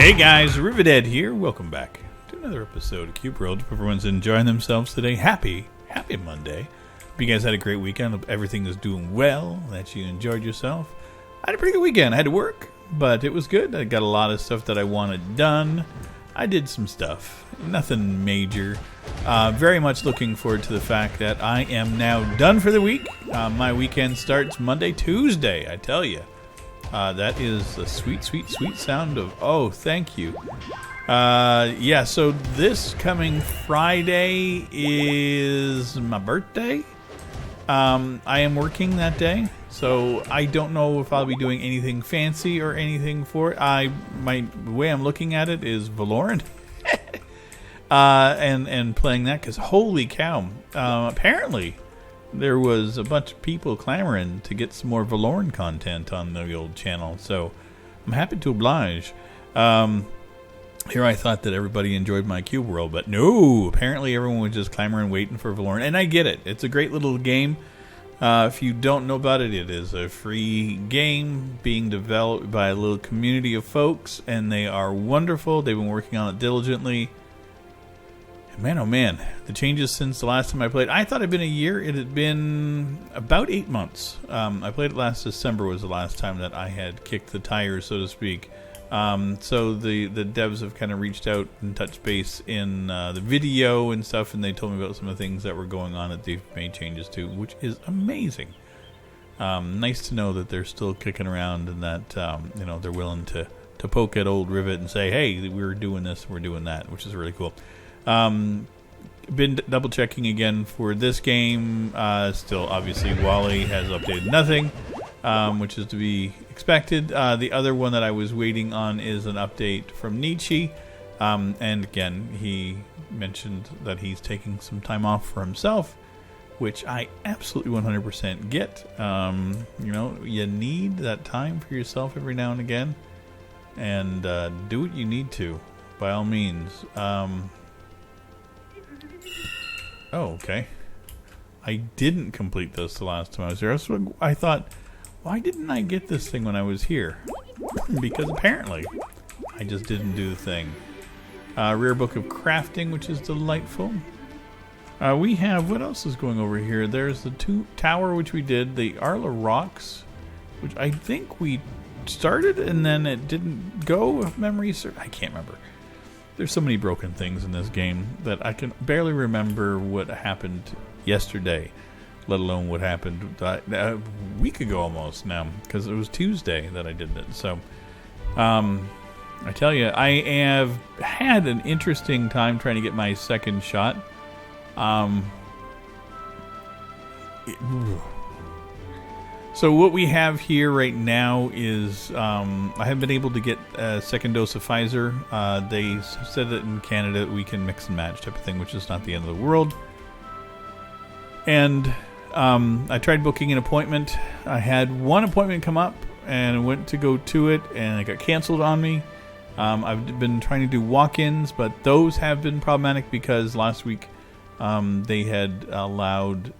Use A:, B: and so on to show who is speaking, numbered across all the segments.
A: Hey guys, Rivet here. Welcome back to another episode of Cube World. Hope everyone's enjoying themselves today. Happy Monday. Hope you guys had a great weekend. Hope everything is doing well, that you enjoyed yourself. I had a pretty good weekend. I had to work, but it was good. I got a lot of stuff that I wanted done. I did some stuff. Nothing major. Very much looking forward to the fact that I am now done for the week. My weekend starts Monday, Tuesday, I tell you. That is the sweet, sweet, sweet sound of, oh, thank you. Yeah, so this coming Friday is my birthday. I am working that day, so I don't know if I'll be doing anything fancy or anything for it. The way I'm looking at it is Valorant. and playing that, because holy cow, apparently there was a bunch of people clamoring to get some more Valorant content on the old channel, so I'm happy to oblige. Here I thought that everybody enjoyed my Cube World, but no, apparently everyone was just clamoring, waiting for Valorant, and I get it. It's a great little game. If you don't know about it, it is a free game being developed by a little community of folks, and they are wonderful. They've been working on it diligently. Man, oh man, the changes since the last time I played. I thought it had been a year. It had been about 8 months. I played it last December was the last time that I had kicked the tires, so to speak. So the devs have kind of reached out and touched base in the video and stuff, and they told me about some of the things that were going on that they've made changes to, which is amazing. Nice to know that they're still kicking around and that they're willing to poke at old Rivet and say, hey, we're doing this, we're doing that, which is really cool. Been double checking again for this game. Still, obviously, Wally has updated nothing, which is to be expected. The other one that I was waiting on is an update from Nietzsche. And again, he mentioned that he's taking some time off for himself, which I absolutely 100% get. You need that time for yourself every now and again, and do what you need to, by all means. Oh, okay. I didn't complete this the last time I was here. So I thought, why didn't I get this thing when I was here? Because apparently, I just didn't do the thing. Rare book of crafting, which is delightful. We have, what else is going over here? There's the tower, which we did. The Arla Rocks, which I think we started and then it didn't go, if memory serves. I can't remember. There's so many broken things in this game that I can barely remember what happened yesterday, let alone what happened a week ago almost now, because it was Tuesday that I did it. So, I tell you, I have had an interesting time trying to get my second shot. So what we have here right now is I haven't been able to get a second dose of Pfizer. They said that in Canada we can mix and match type of thing, which is not the end of the world. And I tried booking an appointment. I had one appointment come up and went to go to it, and it got canceled on me. I've been trying to do walk-ins, but those have been problematic because last week they had allowed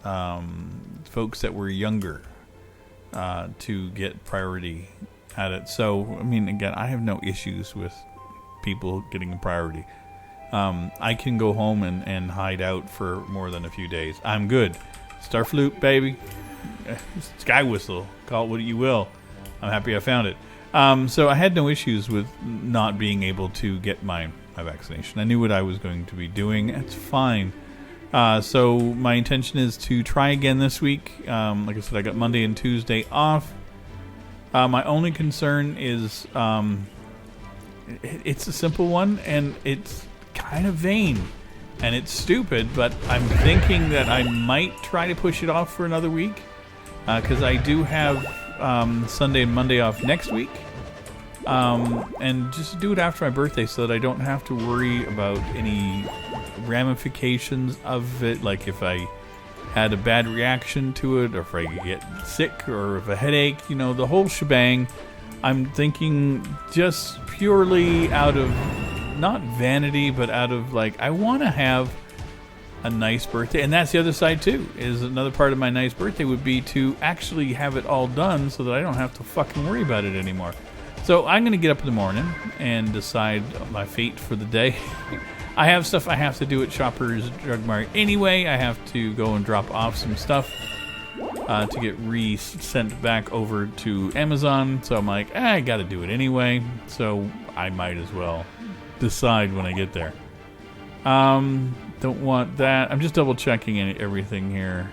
A: folks that were younger to get priority at it. So, I mean, again, I have no issues with people getting a priority. I can go home and hide out for more than a few days. I'm good. Starflute, baby. Sky whistle. Call it what you will. I'm happy I found it. So I had no issues with not being able to get my vaccination. I knew what I was going to be doing. It's fine. So my intention is to try again this week. Like I said, I got Monday and Tuesday off. My only concern is it's a simple one, and it's kind of vain, and it's stupid, but I'm thinking that I might try to push it off for another week, because I do have Sunday and Monday off next week, and just do it after my birthday so that I don't have to worry about any ramifications of it, like if I had a bad reaction to it, or if I get sick, or if a headache, the whole shebang. I'm thinking just purely out of, not vanity, but out of I want to have a nice birthday. And that's the other side too, is another part of my nice birthday would be to actually have it all done so that I don't have to fucking worry about it anymore. So I'm going to get up in the morning and decide my fate for the day. I have stuff I have to do at Shoppers Drug Mart anyway. I have to go and drop off some stuff to get sent back over to Amazon. So I'm like, I got to do it anyway. So I might as well decide when I get there. Don't want that. I'm just double checking everything here.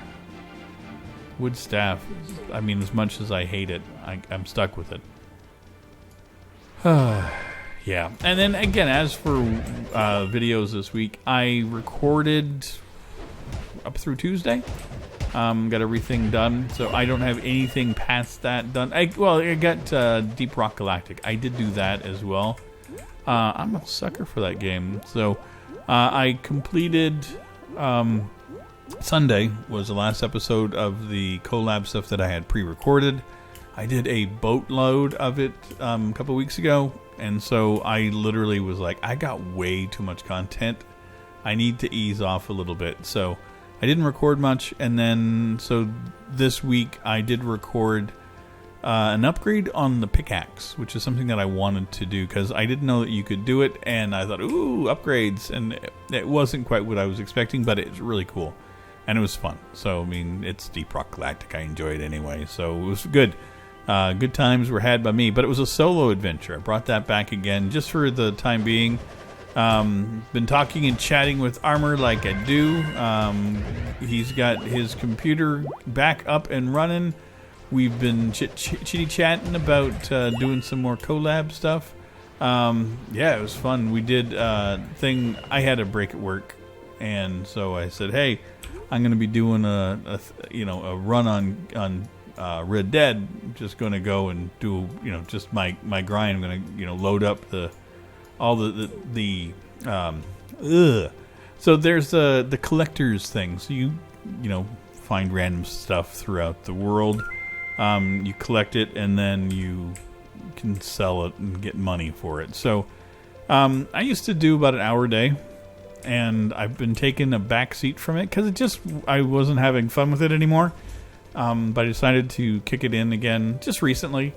A: Wood staff. I mean, as much as I hate it, I'm stuck with it. Yeah. And then again, as for videos this week, I recorded up through Tuesday. Got everything done, so I don't have anything past that done. I got Deep Rock Galactic. I did do that as well. I'm a sucker for that game. So I completed... Sunday was the last episode of the collab stuff that I had pre-recorded. I did a boatload of it a couple weeks ago, and so I literally was like, I got way too much content. I need to ease off a little bit. So I didn't record much, and then so this week I did record an upgrade on the pickaxe, which is something that I wanted to do because I didn't know that you could do it, and I thought, ooh, upgrades, and it wasn't quite what I was expecting, but it's really cool. And it was fun. So, I mean, it's Deep Rock Galactic. I enjoyed it anyway. So, it was good. Good times were had by me. But it was a solo adventure. I brought that back again just for the time being. Been talking and chatting with Armor like I do. He's got his computer back up and running. We've been chitty-chatting about doing some more collab stuff. Yeah, it was fun. We did thing. I had a break at work. And so I said, hey... I'm going to be doing a run on Red Dead. I'm just going to go and do just my grind. I'm going to load up all the So there's the collector's thing. So you find random stuff throughout the world. You collect it and then you can sell it and get money for it. So I used to do about an hour a day. And I've been taking a back seat from it because I wasn't having fun with it anymore. But I decided to kick it in again just recently.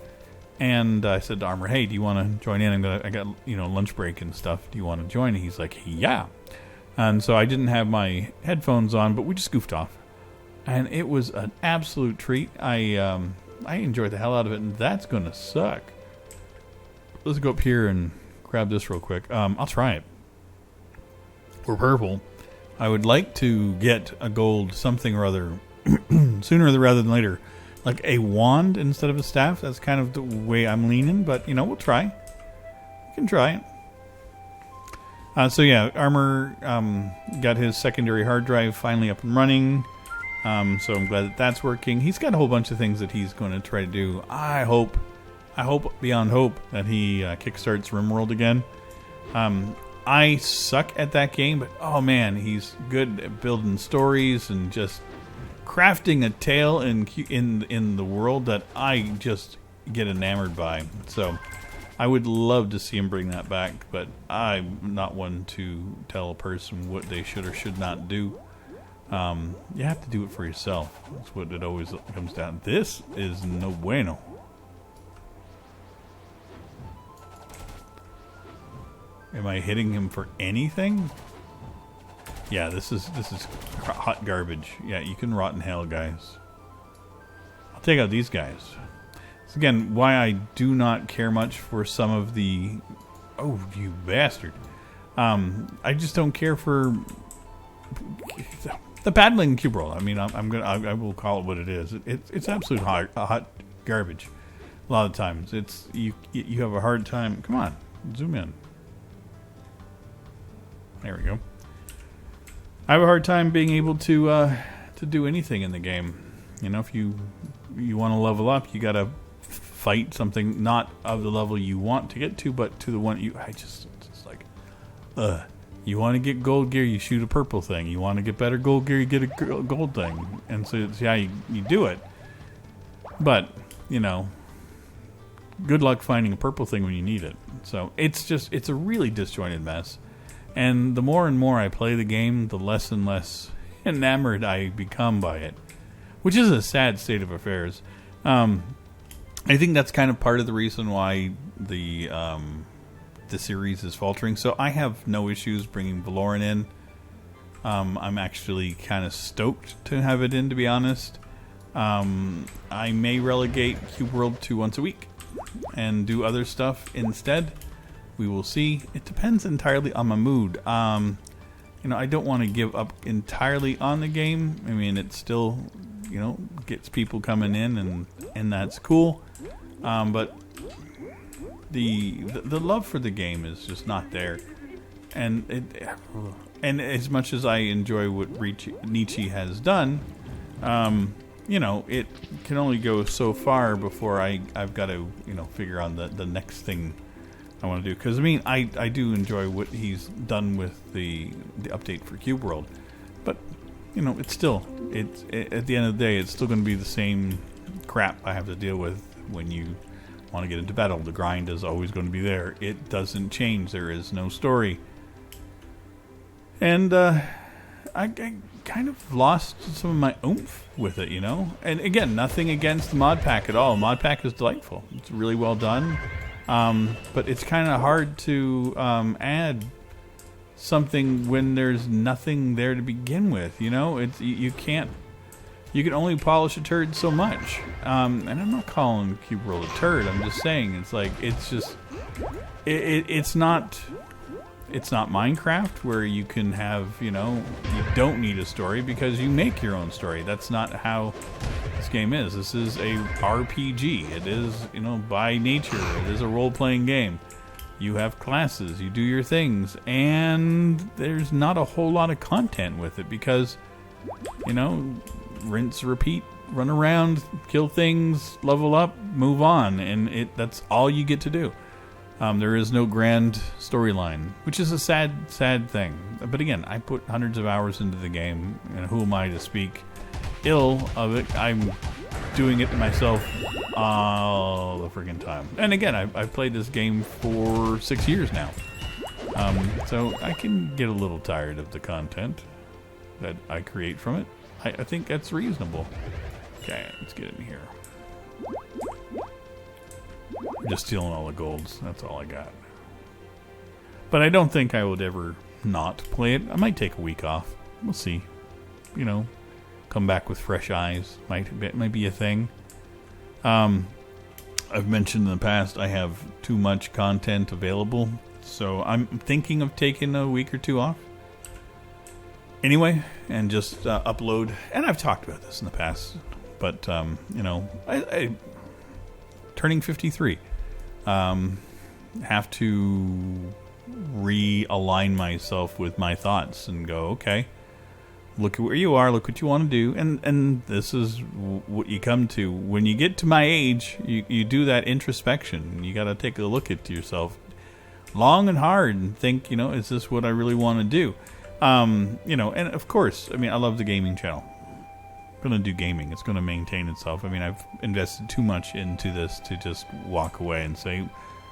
A: And I said to Armor, hey, do you want to join in? I got lunch break and stuff. Do you want to join? And he's like, yeah. And so I didn't have my headphones on, but we just goofed off. And it was an absolute treat. I enjoyed the hell out of it, and that's going to suck. Let's go up here and grab this real quick. I'll try it. For purple, I would like to get a gold something or other sooner rather than later. Like a wand instead of a staff. That's kind of the way I'm leaning, but we'll try. We can try it. So yeah, Armor got his secondary hard drive finally up and running. So I'm glad that that's working. He's got a whole bunch of things that he's going to try to do. I hope beyond hope that he kickstarts RimWorld again. I suck at that game, but oh man, he's good at building stories and just crafting a tale in the world that I just get enamored by. So I would love to see him bring that back, but I'm not one to tell a person what they should or should not do. You have to do it for yourself. That's what it always comes down. This is no bueno. Am I hitting him for anything? Yeah, this is hot garbage. Yeah, you can rot in hell, guys. I'll take out these guys. So again, why I do not care much for some of the... Oh, you bastard. I just don't care for the battling cube roll. I mean, I will call it what it is. It's absolute hot garbage. A lot of times, it's you have a hard time. Come on, zoom in. There we go. I have a hard time being able to do anything in the game. If you want to level up, you got to fight something not of the level you want to get to, but to the one you. It's like, you want to get gold gear, you shoot a purple thing. You want to get better gold gear, you get a gold thing, and so it's how you do it. But good luck finding a purple thing when you need it. So it's a really disjointed mess. And the more and more I play the game, the less and less enamored I become by it, which is a sad state of affairs. I think that's kind of part of the reason why the series is faltering. So I have no issues bringing Valoran in. I'm actually kind of stoked to have it in, to be honest. I may relegate Cube World to once a week and do other stuff instead. We will see. It depends entirely on my mood. You know, I don't want to give up entirely on the game. I mean, it still, you know, gets people coming in, and that's cool. But the love for the game is just not there. And as much as I enjoy what Nietzsche has done, you know, it can only go so far before I've got to, you know, figure on the next thing I want to do. Because I mean, I do enjoy what he's done with the update for Cube World, but you know, it's still at the end of the day, it's still going to be the same crap I have to deal with when you want to get into battle. The grind is always going to be there. It doesn't change. There is no story. And I kind of lost some of my oomph with it, you know? And again, nothing against the mod pack at all. Mod pack is delightful. It's really well done. But it's kind of hard to add something when there's nothing there to begin with, you know? It's you can't... You can only polish a turd so much. And I'm not calling Cube World a turd. I'm just saying, it's like, it's just... It's not Minecraft where you can have, you know, you don't need a story because you make your own story. That's not how this game is. This is a RPG. It is, you know, by nature, it is a role-playing game. You have classes, you do your things, and there's not a whole lot of content with it because, you know, rinse, repeat, run around, kill things, level up, move on, and that's all you get to do. There is no grand storyline, which is a sad thing. But again, I put hundreds of hours into the game, and who am I to speak ill of it? I'm doing it myself all the friggin' time. And again, I've played this game for 6 years now. So I can get a little tired of the content that I create from it. I think that's reasonable. Okay, let's get in here. Just stealing all the golds. That's all I got. But I don't think I would ever not play it. I might take a week off. We'll see. You know, come back with fresh eyes. Might be a thing. I've mentioned in the past I have too much content available, so I'm thinking of taking a week or two off. Anyway, and just upload. And I've talked about this in the past, but you know, I turning 53. Have to realign myself with my thoughts and go, okay, look at where you are, look what you want to do, and this is what you come to. When you get to my age, you do that introspection. You got to take a look at yourself long and hard and think, you know, is this what I really want to do? You know, and of course, I mean, I love the gaming channel. I'm going to do gaming. It's going to maintain itself. I mean, I've invested too much into this to just walk away and say,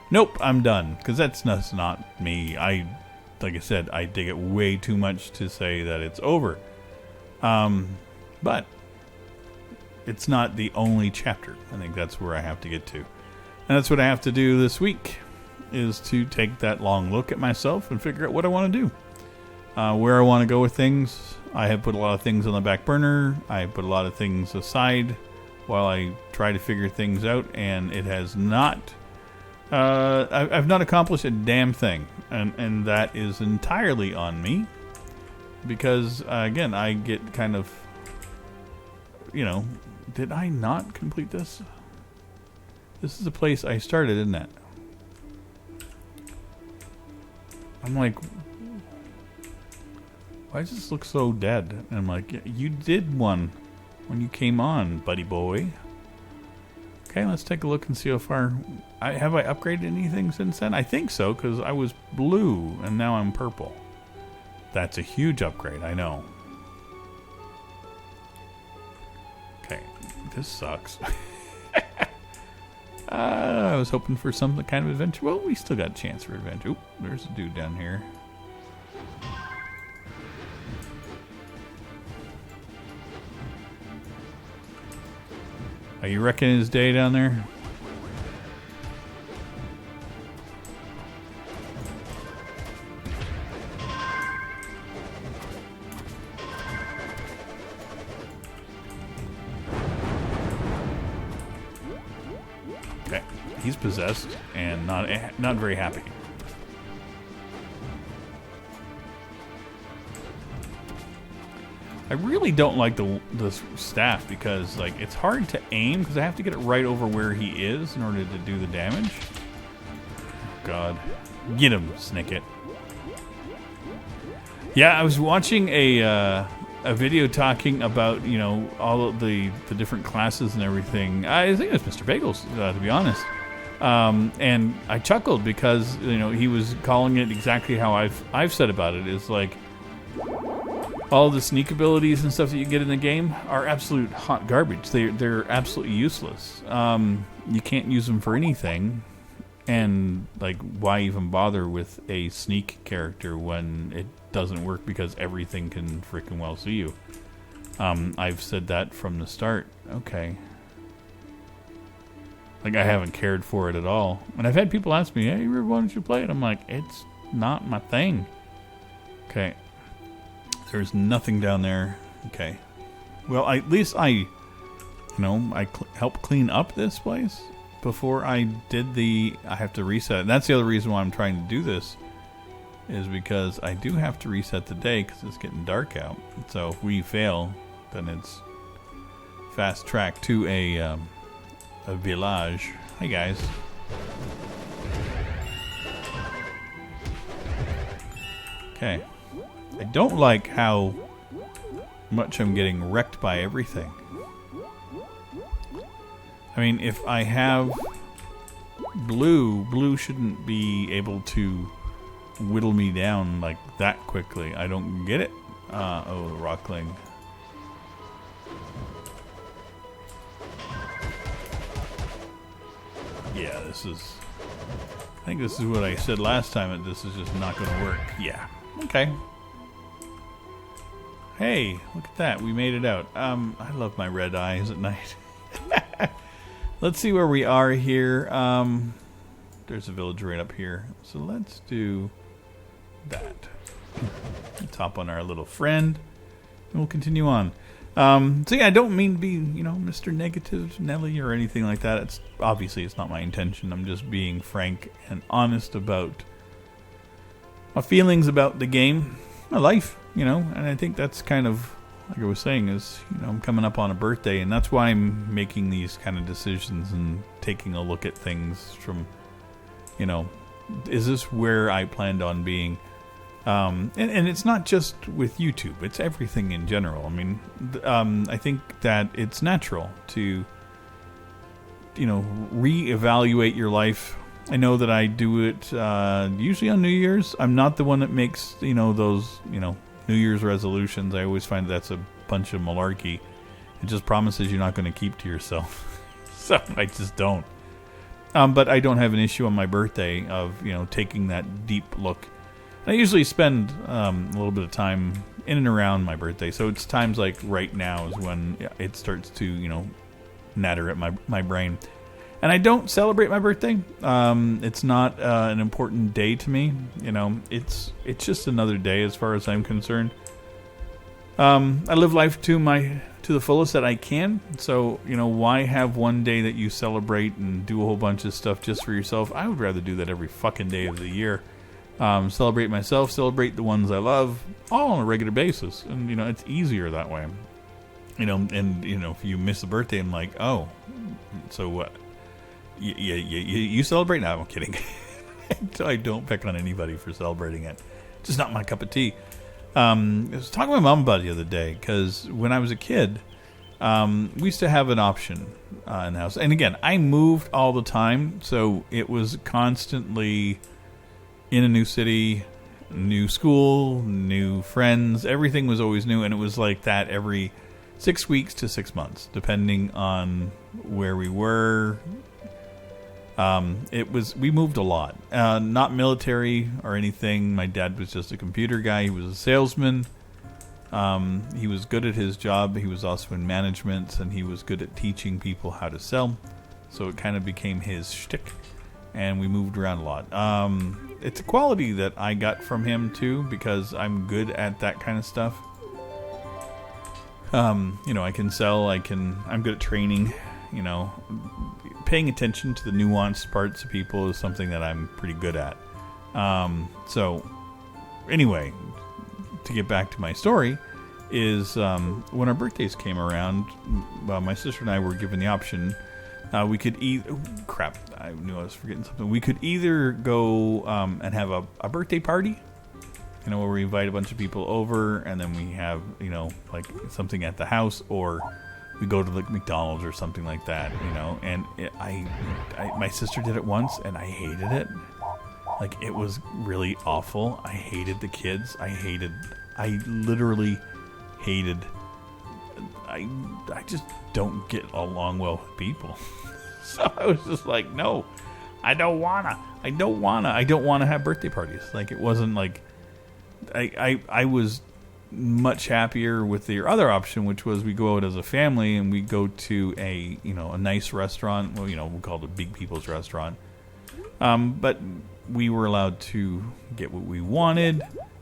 A: nope, I'm done. Because that's not me. Like I said, I dig it way too much to say that it's over. But it's not the only chapter. I think that's where I have to get to. And that's what I have to do this week, is to take that long look at myself and figure out what I want to do. Where I want to go with things. I have put a lot of things on the back burner. I put a lot of things aside while I try to figure things out, and it has not... I've not accomplished a damn thing, and that is entirely on me, because, again, I get kind of, you know, did I not complete this? This is the place I started, isn't it? I'm like... Why does this look so dead? And I'm like, you did one when you came on, buddy boy. Okay, let's take a look and see how far... Have I upgraded anything since then? I think so, because I was blue, and now I'm purple. That's a huge upgrade, I know. Okay, this sucks. I was hoping for some kind of adventure. Well, we still got a chance for adventure. Oop, there's a dude down here. Are you wrecking his day down there? he's possessed and not very happy. I really don't like the staff because like it's hard to aim because I have to get it right over where he is in order to do the damage. God, get him, Snicket. Yeah, I was watching a video talking about, you know, all of the different classes and everything. I think it was Mr. Bagels, to be honest. And I chuckled because, you know, he was calling it exactly how I've said about it. Is like all the sneak abilities and stuff that you get in the game are absolute hot garbage. They're absolutely useless. You can't use them for anything. And, like, why even bother with a sneak character when it doesn't work because everything can freaking well see you? I've said that from the start. Okay. Like, I haven't cared for it at all. And I've had people ask me, hey, why don't you play it? I'm like, it's not my thing. Okay. There's nothing down there. Okay. Well, at least I helped clean up this place. Before I did I have to reset it. And that's the other reason why I'm trying to do this, is because I do have to reset the day because it's getting dark out. So if we fail, then it's fast track to a village. Hey guys. Okay. I don't like how much I'm getting wrecked by everything. I mean, if I have blue shouldn't be able to whittle me down like that quickly. I don't get it. Oh, the rockling. Yeah, I think this is what I said last time, that this is just not going to work. Yeah. Okay. Hey, look at that. We made it out. I love my red eyes at night. Let's see where we are here. There's a village right up here. So let's do that. Let's hop on our little friend. And we'll continue on. So yeah, I don't mean to be, Mr. Negative Nelly or anything like that. It's not my intention. I'm just being frank and honest about my feelings about the game, my life, and I think that's kind of, like I was saying, is, I'm coming up on a birthday, and that's why I'm making these kind of decisions and taking a look at things from, is this where I planned on being? And it's not just with YouTube, it's everything in general. I mean, I think that it's natural to, reevaluate your life. I know that I do it usually on New Year's. I'm not the one that makes, those, New Year's resolutions. I always find that's a bunch of malarkey. It just promises you're not going to keep to yourself. So I just don't. But I don't have an issue on my birthday of, taking that deep look. I usually spend a little bit of time in and around my birthday. So it's times like right now is when it starts to, natter at my brain. And I don't celebrate my birthday. It's not an important day to me. It's just another day as far as I'm concerned. I live life to the fullest that I can. So, why have one day that you celebrate and do a whole bunch of stuff just for yourself? I would rather do that every fucking day of the year. Celebrate myself, celebrate the ones I love, all on a regular basis. And, it's easier that way. If you miss a birthday, I'm like, oh, so what? You celebrate? No, I'm kidding. I don't pick on anybody for celebrating it. Just not my cup of tea. I was talking to my mom about it the other day, because when I was a kid, we used to have an option in the house. And again, I moved all the time, so it was constantly in a new city, new school, new friends. Everything was always new, and it was like that every 6 weeks to 6 months, depending on where we were. We moved a lot. Not military or anything. My dad was just a computer guy. He was a salesman. He was good at his job. He was also in management, and he was good at teaching people how to sell. So it kind of became his shtick, and we moved around a lot. It's a quality that I got from him too, because I'm good at that kind of stuff. I can sell. I'm good at training. you know, paying attention to the nuanced parts of people is something that I'm pretty good at. So, anyway, to get back to my story, is when our birthdays came around, my sister and I were given the option. We could either... crap, I knew I was forgetting something. We could either go and have a birthday party, you know, where we invite a bunch of people over, and then we have, you know, like something at the house, or we go to like McDonald's or something like that, you know. And my sister did it once, and I hated it. Like, it was really awful. I hated the kids. I literally hated... I just don't get along well with people. So I was just like, no, I don't wanna have birthday parties. Like, it wasn't like... I was much happier with the other option, which was we go out as a family and we go to a nice restaurant. Well, you know, we call it a big people's restaurant. But we were allowed to get what we wanted,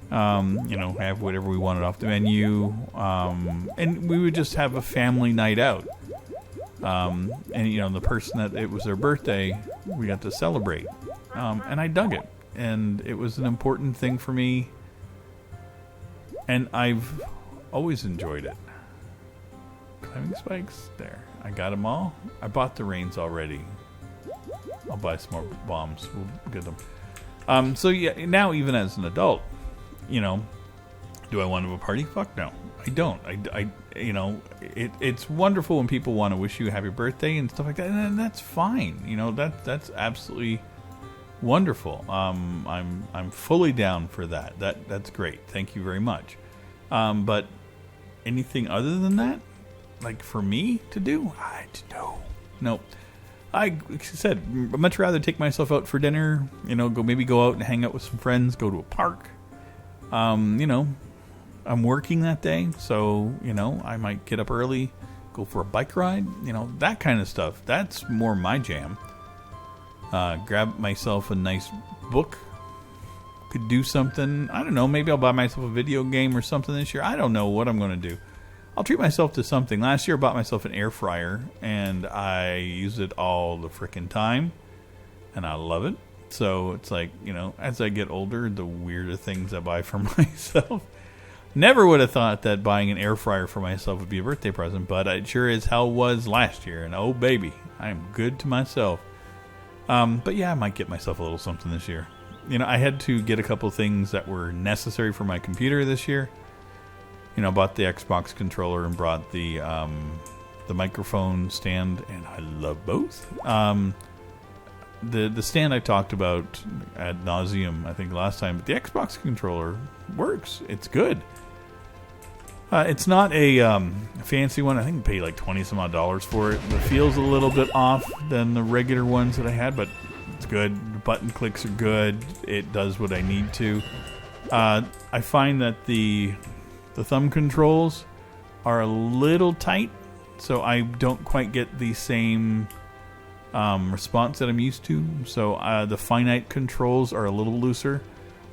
A: you know, have whatever we wanted off the menu, and we would just have a family night out. And, you know, the person that it was their birthday, we got to celebrate. And I dug it. And it was an important thing for me. And I've always enjoyed it. Climbing spikes, there. I got them all. I bought the reins already. I'll buy some more bombs. We'll get them. So yeah, now even as an adult, you know, do I want to have a party? Fuck no, I don't. I you know, it's wonderful when people want to wish you a happy birthday and stuff like that, and that's fine. You know, that's absolutely wonderful. I'm fully down for that. That's great. Thank you very much. But anything other than that, like for me to do, I don't know. Like I said, I'd much rather take myself out for dinner, you know, go out and hang out with some friends, go to a park. You know, I'm working that day, so, you know, I might get up early, go for a bike ride, you know, that kind of stuff. That's more my jam. Grab myself a nice book, could do something, I don't know, maybe I'll buy myself a video game or something this year. I don't know what I'm going to do. I'll treat myself to something. Last year I bought myself an air fryer, and I use it all the frickin' time, and I love it. So it's like, you know, as I get older, the weirder things I buy for myself. Never would have thought that buying an air fryer for myself would be a birthday present, but it sure as hell was last year, and oh baby, I am good to myself. But yeah, I might get myself a little something this year. You know, I had to get a couple things that were necessary for my computer this year. You know, bought the Xbox controller and brought the microphone stand, and I love both. The stand I talked about ad nauseum, I think, last time, but the Xbox controller works. It's good. It's not a fancy one. I think I paid like $20 some odd for it. It feels a little bit off than the regular ones that I had, but it's good. The button clicks are good. It does what I need to. I find that the thumb controls are a little tight, so I don't quite get the same response that I'm used to. So the finite controls are a little looser,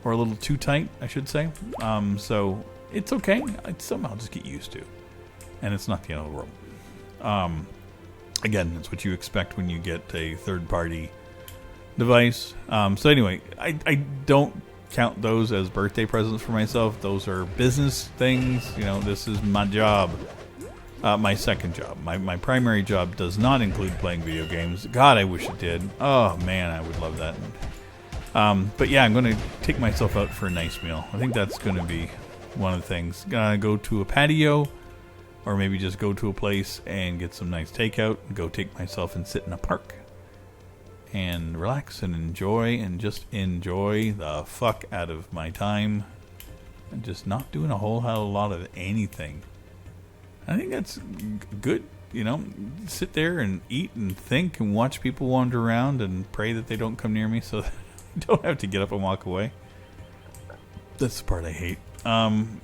A: or a little too tight, I should say. So it's okay. It's something I'll just get used to, and it's not the end of the world. Again, it's what you expect when you get a third-party device. So anyway, I don't count those as birthday presents for myself. Those are business things. You know, this is my job. My second job. My primary job does not include playing video games. God, I wish it did. Oh, man, I would love that. But yeah, I'm going to take myself out for a nice meal. I think that's going to be one of the things. Go to a patio, or maybe just go to a place and get some nice takeout, and go take myself and sit in a park and relax and just enjoy the fuck out of my time, and just not doing a whole hell of a lot of anything. I think that's good, you know, sit there and eat and think and watch people wander around and pray that they don't come near me so that I don't have to get up and walk away. That's the part I hate.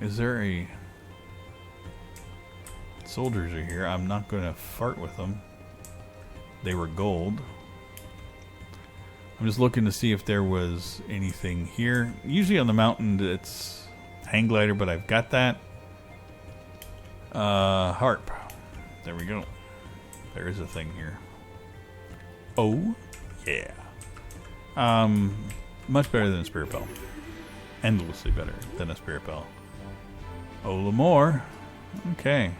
A: Is there a... Soldiers are here. I'm not going to fart with them. They were gold. I'm just looking to see if there was anything here. Usually on the mountain it's hang glider, but I've got that. Harp. There we go. there is a thing here. Oh, yeah. Much better than a Spirit Bell. Endlessly better than a Spirit Bell. Oh, Lamore. Okay.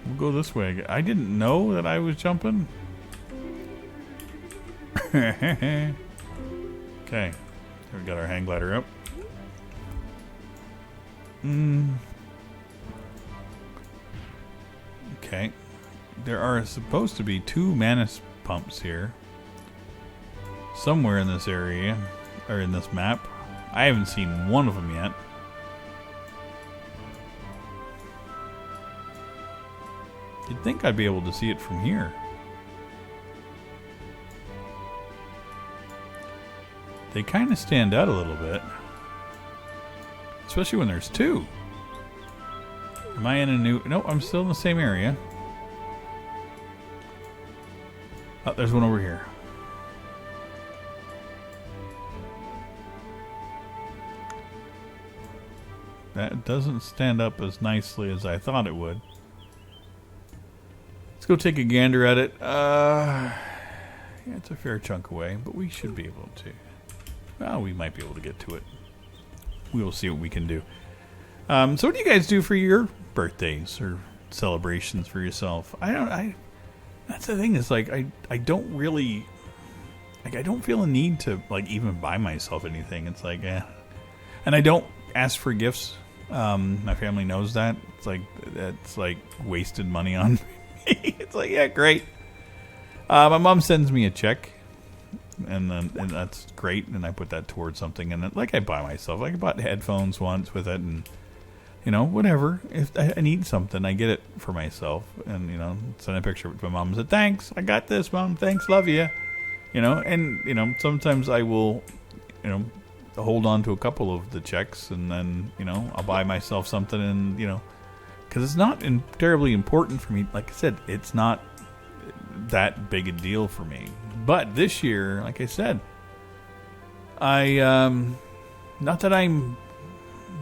A: We'll go this way. I didn't know that I was jumping. Okay. We got our hang glider up. Okay. There are supposed to be 2 mana pumps here. Somewhere in this area. Or in this map. I haven't seen one of them yet. You'd think I'd be able to see it from here. They kind of stand out a little bit. Especially when there's 2. Am I in a new... No, I'm still in the same area. Oh, there's one over here. That doesn't stand up as nicely as I thought it would. Let's go take a gander at it. Yeah, it's a fair chunk away, but we should be able to. Well, we might be able to get to it. We will see what we can do. So what do you guys do for your birthdays or celebrations for yourself? That's the thing, is like I don't really, like, I don't feel a need to like even buy myself anything. It's like, and I don't ask for gifts. My family knows that. It's like wasted money on me. It's like, yeah, great. My mom sends me a check, and that's great, and I put that towards something. And like, I buy myself, like, I bought headphones once with it, and whatever. If I need something, I get it for myself, and send a picture to my mom and say, thanks, I got this, Mom, thanks, love you. And sometimes I will hold on to a couple of the checks, and then I'll buy myself something, and because it's not terribly important for me. Like I said, it's not that big a deal for me. But this year, like I said, I not that I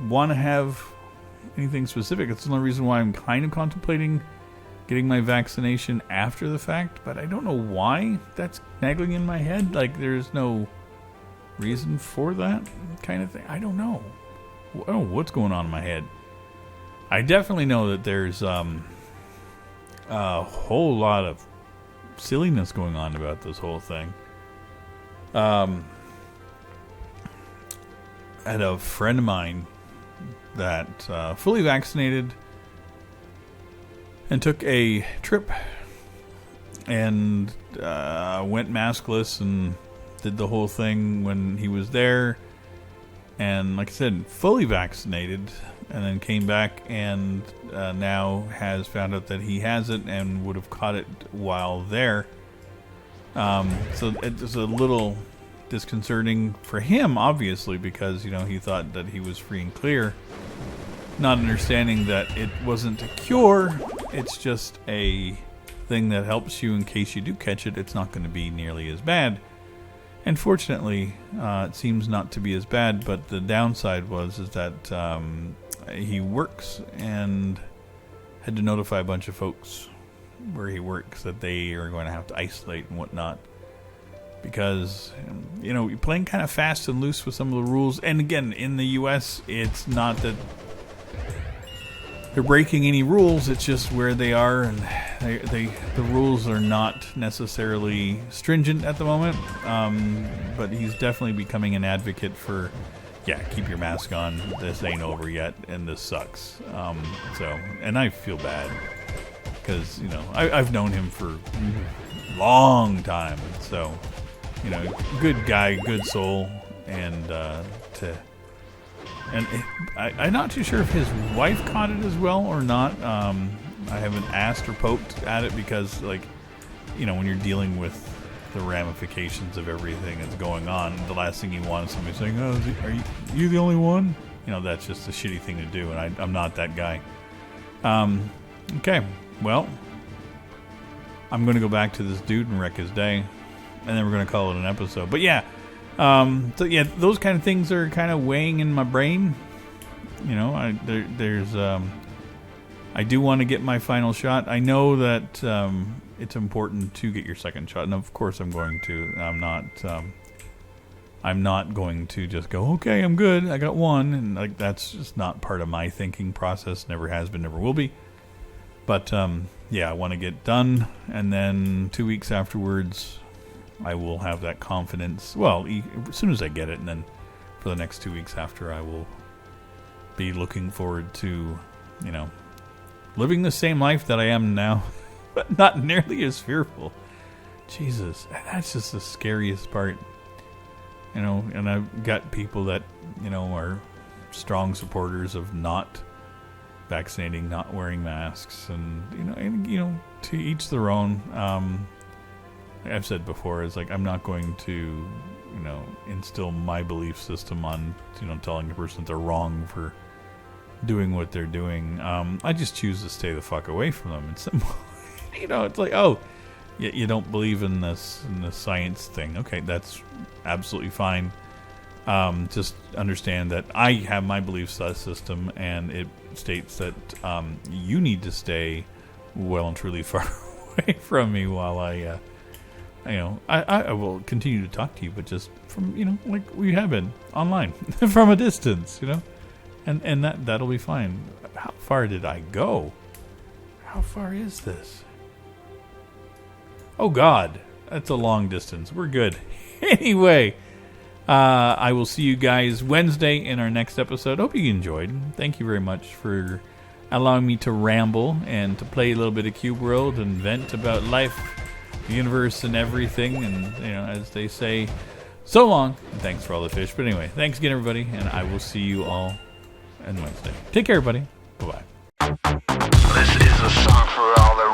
A: want to have anything specific. It's the only reason why I'm kind of contemplating getting my vaccination after the fact, but I don't know why that's nagging in my head. Like, there's no reason for that kind of thing. I don't know. What's going on in my head. I definitely know that there's a whole lot of silliness going on about this whole thing. I had a friend of mine that fully vaccinated and took a trip and went maskless and did the whole thing when he was there, and like I said, fully vaccinated, and then came back and now has found out that he has it and would have caught it while there. So it's a little disconcerting for him, obviously, because he thought that he was free and clear, not understanding that it wasn't a cure. It's just a thing that helps you in case you do catch it. It's not going to be nearly as bad. And fortunately, it seems not to be as bad, but the downside is that he works and had to notify a bunch of folks where he works that they are going to have to isolate and whatnot. Because, you're playing kind of fast and loose with some of the rules. And again, in the U.S., it's not that they're breaking any rules. It's just where they are, and the rules are not necessarily stringent at the moment. But he's definitely becoming an advocate for, keep your mask on. This ain't over yet, and this sucks. And I feel bad because I've known him for a long time. So, good guy, good soul, and I'm not too sure if his wife caught it as well or not. I haven't asked or poked at it because, when you're dealing with the ramifications of everything that's going on, the last thing you want is somebody saying, "Oh, are you the only one?" That's just a shitty thing to do, and I'm not that guy. Okay, well, I'm going to go back to this dude and wreck his day, and then we're going to call it an episode. But those kind of things are kind of weighing in my brain. There's
B: I do want to get my final shot. I know that it's important to get your second shot, and of course I'm going to. I'm not going to just go, okay, I'm good, I got one, and like that's just not part of my thinking process. Never has been, never will be. But yeah, I want to get done, and then 2 weeks afterwards, I will have that confidence. Well, as soon as I get it, and then for the next 2 weeks after, I will be looking forward to, you know, living the same life that I am now, but not nearly as fearful. Jesus, that's just the scariest part. You know, and I've got people that, you know, are strong supporters of not vaccinating, not wearing masks, and you know, to each their own. I've said before, it's like I'm not going to, you know, instill my belief system on, you know, telling a person that they're wrong for doing what they're doing. I just choose to stay the fuck away from them. It's simple. You know, it's like, oh, you don't believe in this science thing. Okay, that's absolutely fine. Just understand that I have my belief system, and it states that you need to stay well and truly far away from me while I will continue to talk to you, but just from, you know, like we have been online from a distance, you know, and that'll be fine. How far did I go? How far is this? Oh God, that's a long distance. We're good. Anyway, I will see you guys Wednesday in our next episode. Hope you enjoyed. Thank you very much for allowing me to ramble and to play a little bit of Cube World and vent about life, the universe, and everything. And, you know, as they say, so long. And thanks for all the fish. But anyway, thanks again, everybody, and I will see you all on Wednesday. Take care, everybody. Bye-bye.
C: This is a song for all the